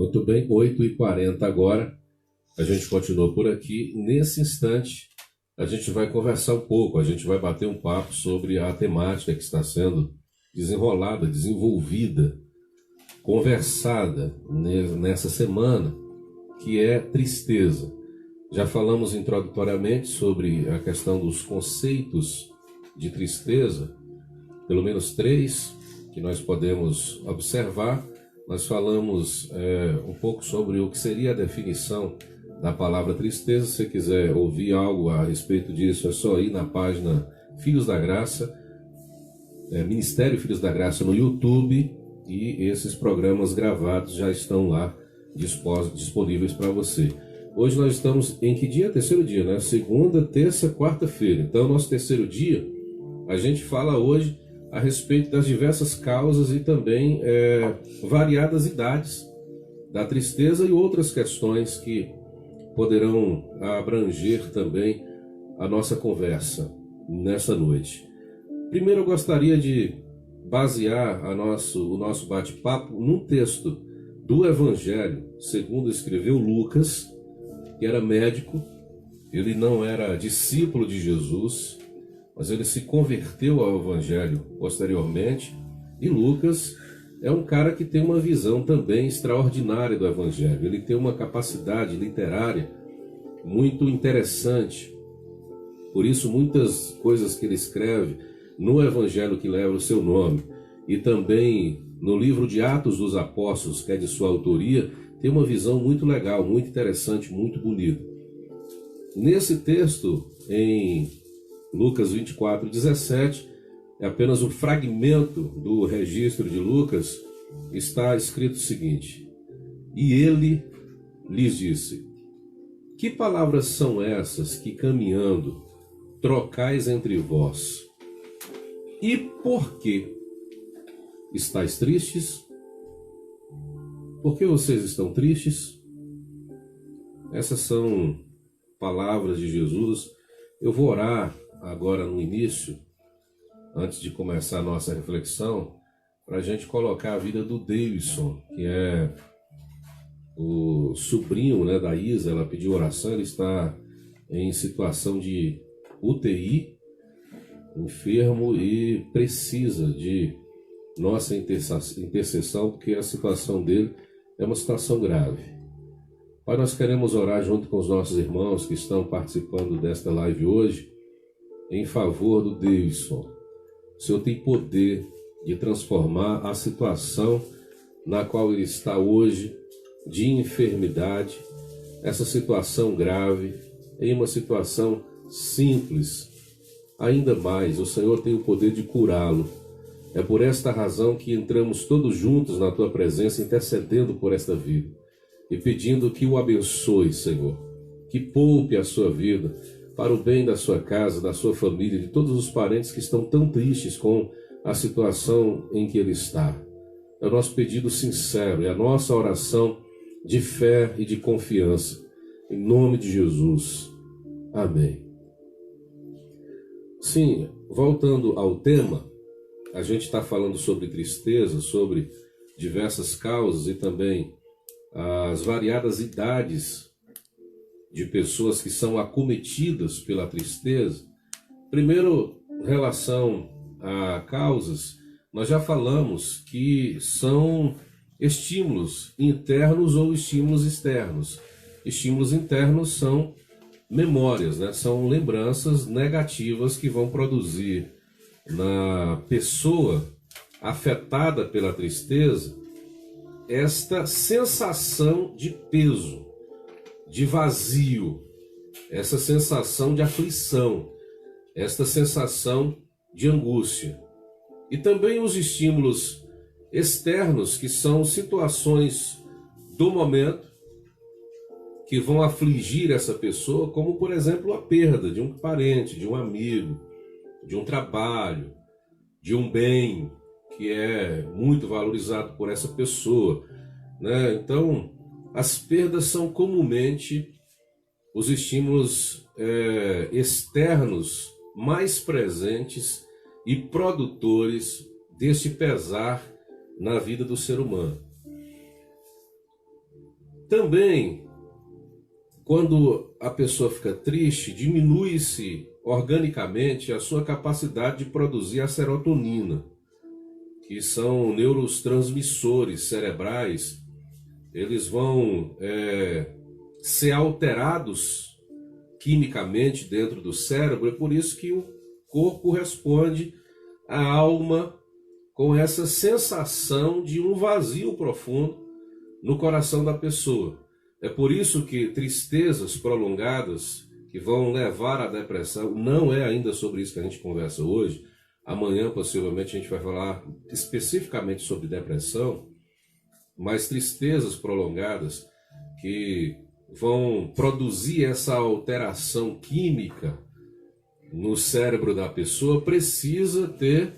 Muito bem, 8h40 agora. A gente continua por aqui. Nesse instante, a gente vai conversar um pouco, a gente vai bater um papo sobre a temática que está sendo desenrolada, desenvolvida, conversada nessa semana, que é tristeza. Já falamos introdutoriamente sobre a questão dos conceitos de tristeza, pelo menos 3 que nós podemos observar. Nós falamos um pouco sobre o que seria a definição da palavra tristeza. Se você quiser ouvir algo a respeito disso, é só ir na página Filhos da Graça, Ministério Filhos da Graça no YouTube, e esses programas gravados já estão lá disponíveis para você. Hoje nós estamos em que dia? Terceiro dia, né? Segunda, terça, quarta-feira. Então, nosso terceiro dia, a gente fala hoje a respeito das diversas causas e também variadas idades da tristeza e outras questões que poderão abranger também a nossa conversa nessa noite. Primeiro, eu gostaria de basear o nosso bate-papo num texto do Evangelho, segundo escreveu Lucas, que era médico. Ele não era discípulo de Jesus, mas ele se converteu ao Evangelho posteriormente. E Lucas é um cara que tem uma visão também extraordinária do Evangelho. Ele tem uma capacidade literária muito interessante. Por isso, muitas coisas que ele escreve no Evangelho que leva o seu nome, e também no livro de Atos dos Apóstolos, que é de sua autoria, tem uma visão muito legal, muito interessante, muito bonita. Nesse texto, em Lucas 24:17, é apenas um fragmento do registro de Lucas, está escrito o seguinte: e ele lhes disse: que palavras são essas que, caminhando, trocais entre vós? E por que estáis tristes? Por que vocês estão tristes? Essas são palavras de Jesus. Eu vou orar agora no início, antes de começar a nossa reflexão, para a gente colocar a vida do Davidson, que é o sobrinho, da Isa. Ela pediu oração, ele está em situação de UTI, enfermo, e precisa de nossa intercessão, porque a situação dele é uma situação grave. Pai, nós queremos orar junto com os nossos irmãos que estão participando desta live hoje, em favor do Davidson. O Senhor tem poder de transformar a situação na qual ele está hoje, de enfermidade, essa situação grave, em uma situação simples. Ainda mais, o Senhor tem o poder de curá-lo. É por esta razão que entramos todos juntos na Tua presença, intercedendo por esta vida e pedindo que o abençoe, Senhor, que poupe a sua vida, para o bem da sua casa, da sua família, de todos os parentes que estão tão tristes com a situação em que ele está. É o nosso pedido sincero, é a nossa oração de fé e de confiança, em nome de Jesus. Amém. Sim, voltando ao tema, a gente está falando sobre tristeza, sobre diversas causas e também as variadas idades de pessoas que são acometidas pela tristeza. Primeiro, em relação a causas, nós já falamos que são estímulos internos ou estímulos externos. Estímulos internos são memórias, são lembranças negativas que vão produzir na pessoa afetada pela tristeza esta sensação de peso, de vazio, essa sensação de aflição, esta sensação de angústia. E também os estímulos externos, que são situações do momento que vão afligir essa pessoa, como, por exemplo, a perda de um parente, de um amigo, de um trabalho, de um bem que é muito valorizado por essa pessoa, Então, as perdas são comumente os estímulos externos mais presentes e produtores deste pesar na vida do ser humano. Também, quando a pessoa fica triste, diminui-se organicamente a sua capacidade de produzir a serotonina, que são neurotransmissores cerebrais. Eles vão ser alterados quimicamente dentro do cérebro, é por isso que o corpo responde à alma com essa sensação de um vazio profundo no coração da pessoa. É por isso que tristezas prolongadas que vão levar à depressão, não é ainda sobre isso que a gente conversa hoje. Amanhã, possivelmente, a gente vai falar especificamente sobre depressão, mas tristezas prolongadas que vão produzir essa alteração química no cérebro da pessoa, precisa ter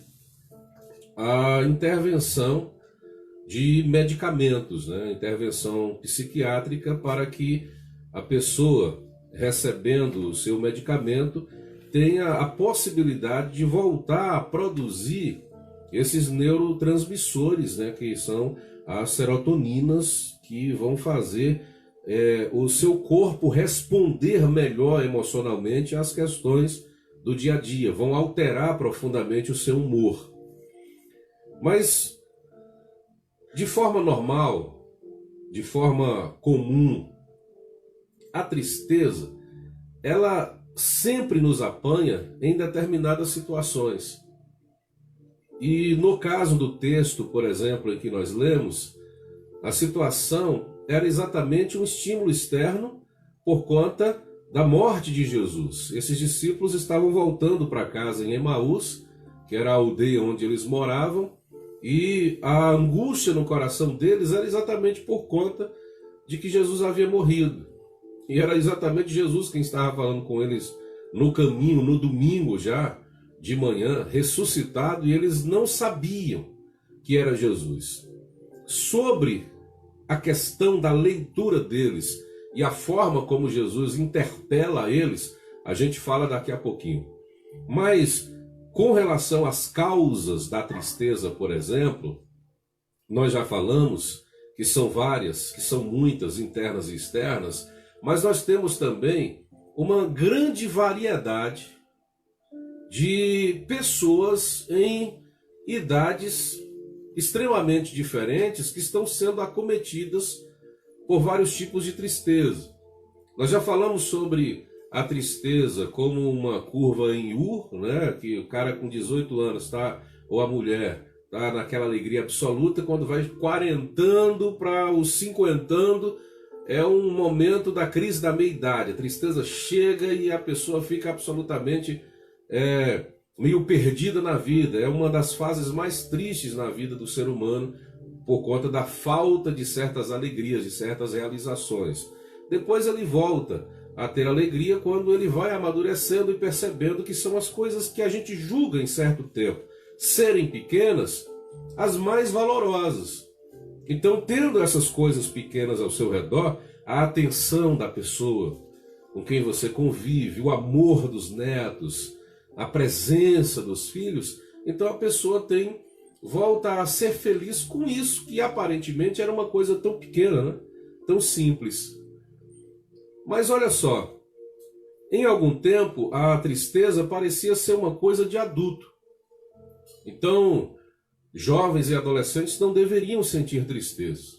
a intervenção de medicamentos, né? Intervenção psiquiátrica, para que a pessoa, recebendo o seu medicamento, tenha a possibilidade de voltar a produzir esses neurotransmissores, né? Que são as serotoninas, que vão fazer o seu corpo responder melhor emocionalmente às questões do dia a dia, vão alterar profundamente o seu humor. Mas, de forma normal, de forma comum, a tristeza, ela sempre nos apanha em determinadas situações. E no caso do texto, por exemplo, em que nós lemos, a situação era exatamente um estímulo externo por conta da morte de Jesus. Esses discípulos estavam voltando para casa em Emaús, que era a aldeia onde eles moravam, e a angústia no coração deles era exatamente por conta de que Jesus havia morrido. E era exatamente Jesus quem estava falando com eles no caminho, no domingo já, de manhã, ressuscitado, e eles não sabiam que era Jesus. Sobre a questão da leitura deles e a forma como Jesus interpela eles, a gente fala daqui a pouquinho. Mas, com relação às causas da tristeza, por exemplo, nós já falamos que são várias, que são muitas, internas e externas, mas nós temos também uma grande variedade de pessoas em idades extremamente diferentes que estão sendo acometidas por vários tipos de tristeza. Nós já falamos sobre a tristeza como uma curva em U, né? Que o cara com 18 anos tá, ou a mulher tá naquela alegria absoluta, quando vai quarentando para os cinquentando, é um momento da crise da meia-idade. A tristeza chega e a pessoa fica absolutamente meio perdida na vida. É uma das fases mais tristes na vida do ser humano, por conta da falta de certas alegrias, de certas realizações. Depois ele volta a ter alegria quando ele vai amadurecendo e percebendo que são as coisas que a gente julga em certo tempo serem pequenas, as mais valorosas. Então, tendo essas coisas pequenas ao seu redor, a atenção da pessoa com quem você convive, o amor dos netos, a presença dos filhos, então a pessoa volta a ser feliz com isso, que aparentemente era uma coisa tão pequena, né? Tão simples. Mas olha só, em algum tempo a tristeza parecia ser uma coisa de adulto. Então, jovens e adolescentes não deveriam sentir tristeza.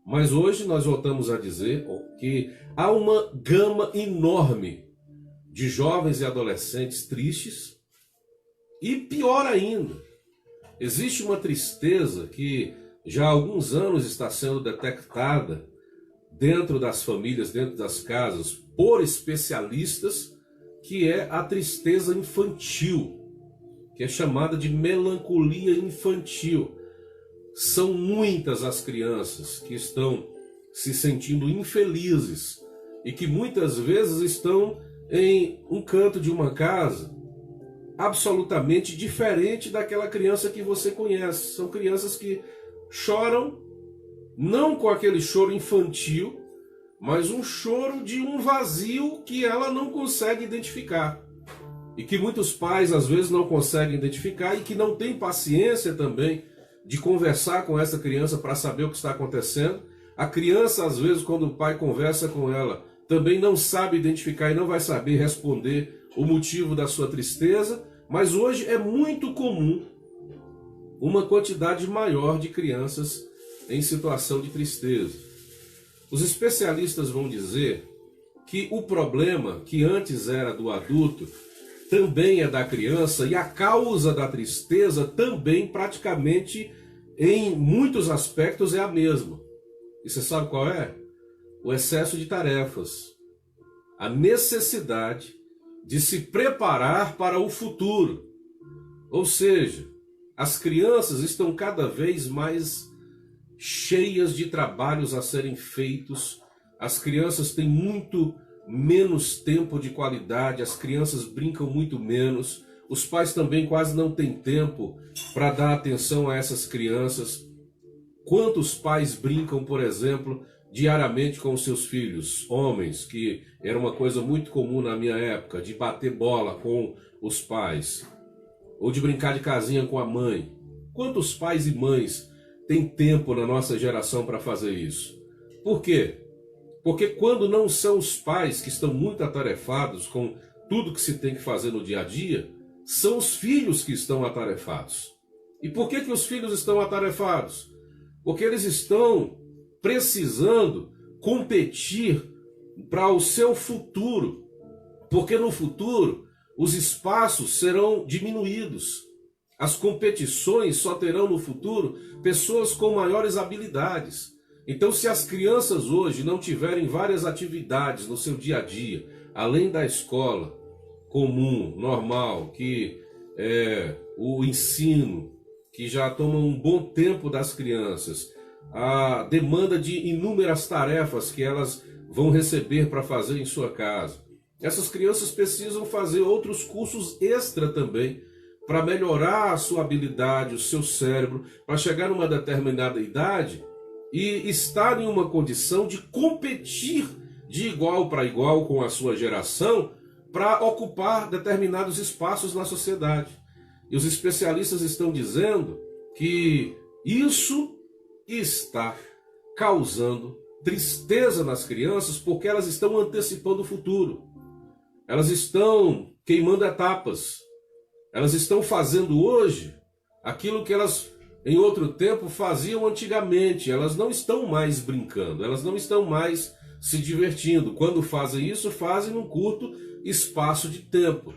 Mas hoje nós voltamos a dizer que há uma gama enorme de jovens e adolescentes tristes, e pior ainda, existe uma tristeza que já há alguns anos está sendo detectada dentro das famílias, dentro das casas, por especialistas, que é a tristeza infantil, que é chamada de melancolia infantil. São muitas as crianças que estão se sentindo infelizes e que muitas vezes estão em um canto de uma casa absolutamente diferente daquela criança que você conhece. São crianças que choram, não com aquele choro infantil, mas um choro de um vazio que ela não consegue identificar. E que muitos pais às vezes não conseguem identificar e que não têm paciência também de conversar com essa criança para saber o que está acontecendo. A criança, às vezes, quando o pai conversa com ela, também não sabe identificar e não vai saber responder o motivo da sua tristeza, mas hoje é muito comum uma quantidade maior de crianças em situação de tristeza. Os especialistas vão dizer que o problema, que antes era do adulto, também é da criança, e a causa da tristeza também praticamente em muitos aspectos é a mesma. E você sabe qual é? O excesso de tarefas. A necessidade de se preparar para o futuro. Ou seja, as crianças estão cada vez mais cheias de trabalhos a serem feitos. As crianças têm muito menos tempo de qualidade, as crianças brincam muito menos. Os pais também quase não têm tempo para dar atenção a essas crianças. Quantos pais brincam, por exemplo, diariamente com os seus filhos, homens, que era uma coisa muito comum na minha época, de bater bola com os pais, ou de brincar de casinha com a mãe. Quantos pais e mães têm tempo na nossa geração para fazer isso? Por quê? Porque quando não são os pais que estão muito atarefados com tudo que se tem que fazer no dia a dia, são os filhos que estão atarefados. E por que os filhos estão atarefados? Porque eles estão precisando competir para o seu futuro. Porque no futuro os espaços serão diminuídos. As competições só terão no futuro pessoas com maiores habilidades. Então, se as crianças hoje não tiverem várias atividades no seu dia a dia, além da escola comum, normal, que é o ensino, que já toma um bom tempo das crianças, a demanda de inúmeras tarefas que elas vão receber para fazer em sua casa. Essas crianças precisam fazer outros cursos extra também, para melhorar a sua habilidade, o seu cérebro, para chegar numa determinada idade e estar em uma condição de competir de igual para igual com a sua geração para ocupar determinados espaços na sociedade. E os especialistas estão dizendo que isso está causando tristeza nas crianças porque elas estão antecipando o futuro. Elas estão queimando etapas. Elas estão fazendo hoje aquilo que elas em outro tempo faziam antigamente. Elas não estão mais brincando, elas não estão mais se divertindo. Quando fazem isso, fazem num curto espaço de tempo.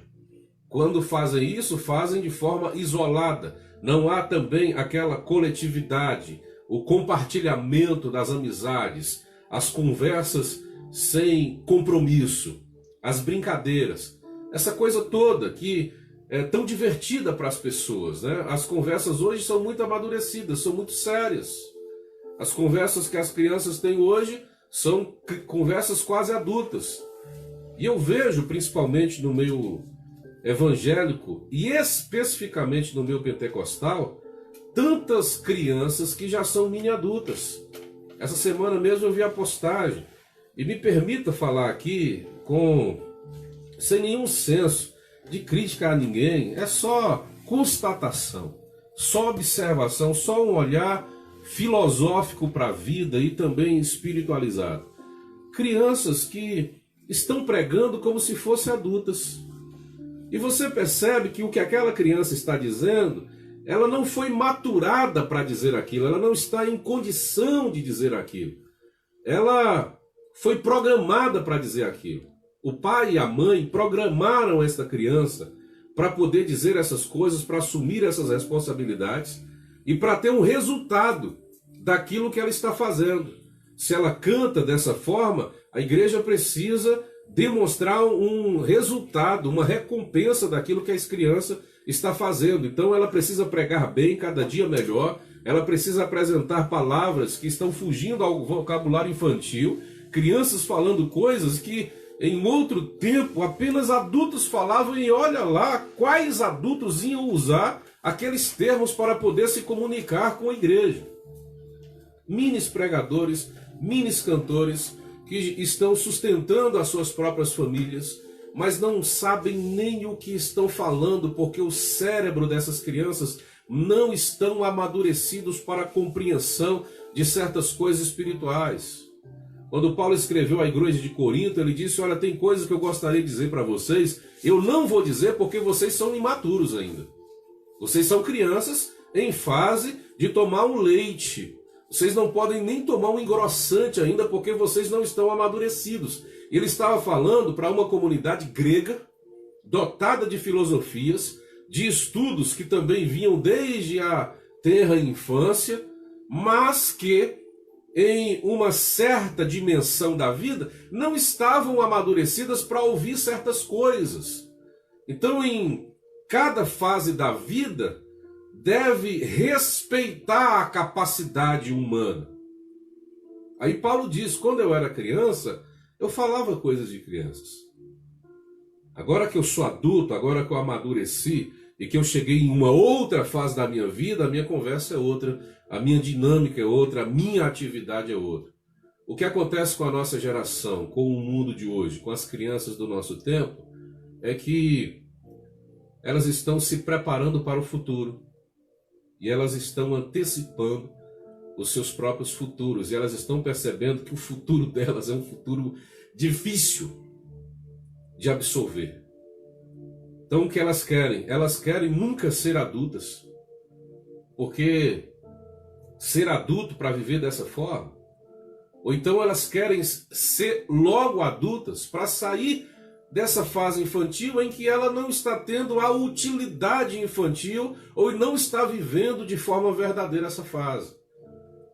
Quando fazem isso, fazem de forma isolada. Não há também aquela coletividade, o compartilhamento das amizades, as conversas sem compromisso, as brincadeiras. Essa coisa toda que é tão divertida para as pessoas, né? As conversas hoje são muito amadurecidas, são muito sérias. As conversas que as crianças têm hoje são conversas quase adultas. E eu vejo, principalmente no meio evangélico e especificamente no meio pentecostal, tantas crianças que já são mini adultas. Essa semana mesmo eu vi a postagem, e me permita falar aqui sem nenhum senso de crítica a ninguém, é só constatação, só observação, só um olhar filosófico para a vida e também espiritualizado. Crianças que estão pregando como se fossem adultas. E você percebe que o que aquela criança está dizendo, ela não foi maturada para dizer aquilo, ela não está em condição de dizer aquilo. Ela foi programada para dizer aquilo. O pai e a mãe programaram essa criança para poder dizer essas coisas, para assumir essas responsabilidades e para ter um resultado daquilo que ela está fazendo. Se ela canta dessa forma, a igreja precisa demonstrar um resultado, uma recompensa daquilo que a criança está fazendo. Então ela precisa pregar bem, cada dia melhor, ela precisa apresentar palavras que estão fugindo ao vocabulário infantil, crianças falando coisas que em outro tempo apenas adultos falavam, e olha lá quais adultos iam usar aqueles termos para poder se comunicar com a igreja. Minis pregadores, minis cantores que estão sustentando as suas próprias famílias, mas não sabem nem o que estão falando, porque o cérebro dessas crianças não estão amadurecidos para a compreensão de certas coisas espirituais. Quando Paulo escreveu à igreja de Corinto, ele disse: olha, tem coisas que eu gostaria de dizer para vocês, eu não vou dizer porque vocês são imaturos ainda. Vocês são crianças em fase de tomar um leite. Vocês não podem nem tomar um engrossante ainda porque vocês não estão amadurecidos. Ele estava falando para uma comunidade grega, dotada de filosofias, de estudos que também vinham desde a tenra infância, mas que em uma certa dimensão da vida não estavam amadurecidas para ouvir certas coisas. Então, em cada fase da vida, deve respeitar a capacidade humana. Aí Paulo diz: quando eu era criança, eu falava coisas de crianças. Agora que eu sou adulto, agora que eu amadureci e que eu cheguei em uma outra fase da minha vida, a minha conversa é outra, a minha dinâmica é outra, a minha atividade é outra. O que acontece com a nossa geração, com o mundo de hoje, com as crianças do nosso tempo, é que elas estão se preparando para o futuro e elas estão antecipando os seus próprios futuros e elas estão percebendo que o futuro delas é um futuro difícil de absorver. Então o que elas querem? Elas querem nunca ser adultas, porque ser adulto para viver dessa forma, ou então elas querem ser logo adultas para sair dessa fase infantil em que ela não está tendo a utilidade infantil ou não está vivendo de forma verdadeira essa fase.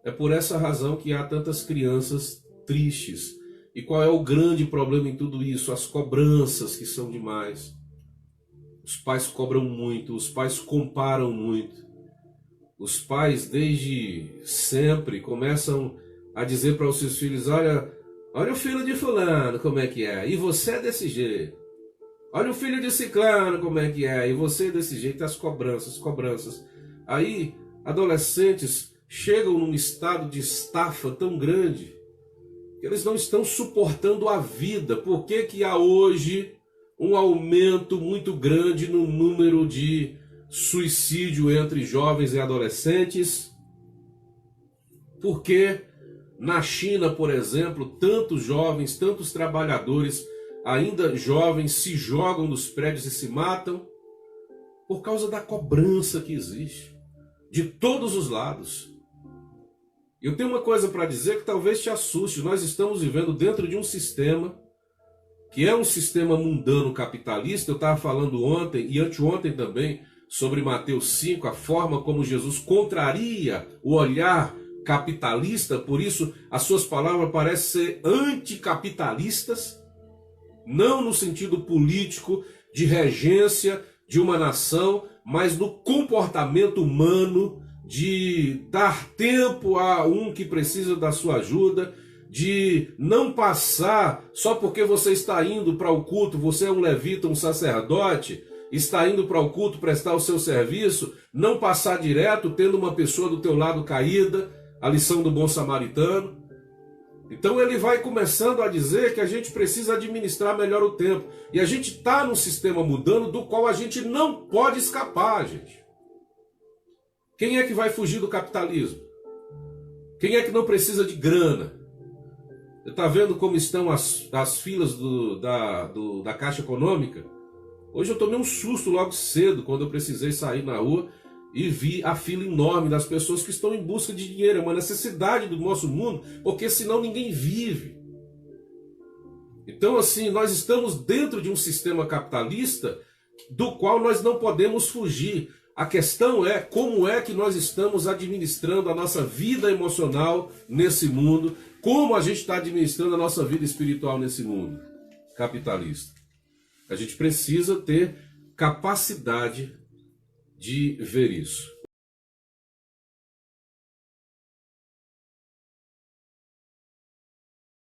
É por essa razão que há tantas crianças tristes. E qual é o grande problema em tudo isso? As cobranças, que são demais. Os pais cobram muito, os pais comparam muito. Os pais, desde sempre, começam a dizer para os seus filhos: olha o filho de fulano como é que é, e você é desse jeito. Olha o filho de ciclano como é que é, e você é desse jeito. As cobranças. Aí, adolescentes chegam num estado de estafa tão grande que eles não estão suportando a vida. Por que que há hoje um aumento muito grande no número de suicídio entre jovens e adolescentes? Porque na China, por exemplo, tantos jovens, tantos trabalhadores, ainda jovens, se jogam dos prédios e se matam por causa da cobrança que existe de todos os lados. Eu tenho uma coisa para dizer que talvez te assuste. Nós estamos vivendo dentro de um sistema que é um sistema mundano capitalista. Eu estava falando ontem e anteontem também sobre Mateus 5, a forma como Jesus contraria o olhar capitalista, por isso as suas palavras parecem ser anticapitalistas, não no sentido político de regência de uma nação, mas no comportamento humano de dar tempo a um que precisa da sua ajuda, de não passar só porque você está indo para o culto, você é um levita, um sacerdote, está indo para o culto prestar o seu serviço, não passar direto tendo uma pessoa do teu lado caída, a lição do bom samaritano. Então ele vai começando a dizer que a gente precisa administrar melhor o tempo. E a gente está num sistema mudando do qual a gente não pode escapar, gente. Quem é que vai fugir do capitalismo? Quem é que não precisa de grana? Você está vendo como estão as filas da Caixa Econômica? Hoje eu tomei um susto logo cedo quando eu precisei sair na rua e vi a fila enorme das pessoas que estão em busca de dinheiro. É uma necessidade do nosso mundo, porque senão ninguém vive. Então, assim, nós estamos dentro de um sistema capitalista do qual nós não podemos fugir. A questão é como é que nós estamos administrando a nossa vida emocional nesse mundo, como a gente está administrando a nossa vida espiritual nesse mundo capitalista. A gente precisa ter capacidade de ver isso.